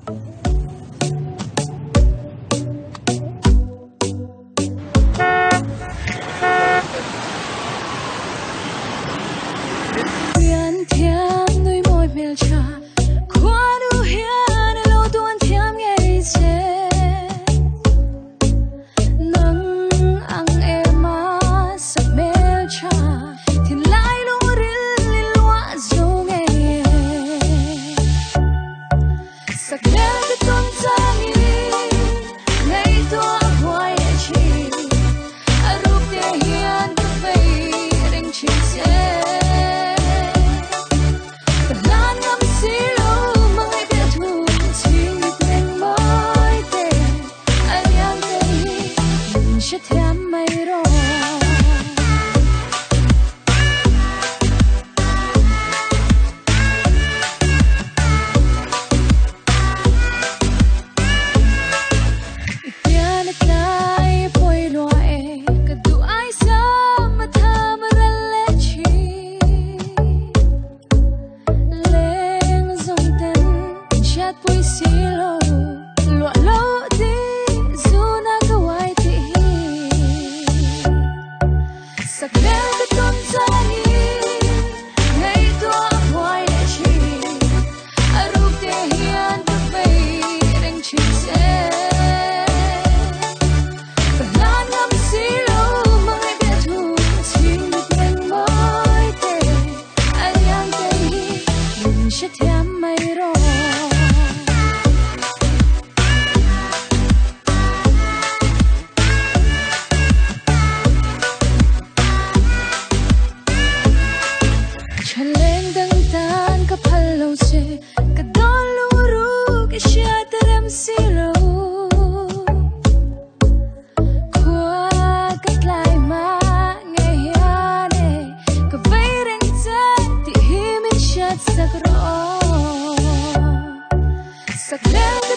Huyền thiam nuôi môi mèo trà qua đủ hiền lâu tuôn thiam ngày xe nắng ăn em á sắc mèo trà thiên lai lúa ril li lúa dù ngày sắc mèo cái tuôn giang ngày tua hoài chi rụp để hiền cứ vây đánh chỉ xe sẽ thêm mây rồi tiền cái bồi loại cả đủ ai sao mà tham ra lẽ chi lên dòng tên chat vui xí lâu loạn lâu đi dù na cái quay sắc mèo cái tuôn giang ngày tua hoài chi rụp để hiền cứ vây đánh chỉ xe và lan ngắm xí lâu mới biết thu xin được mình mới thế anh yang đây mình sẽ thêm mây rồi lên đăng tan cả phật lâu xe cả đó lũ ru cái xe ta đem xí lâu qua cách lại mà ngày hè này cả vây đánh chết thì hi mình chết sắc rõ sắc đen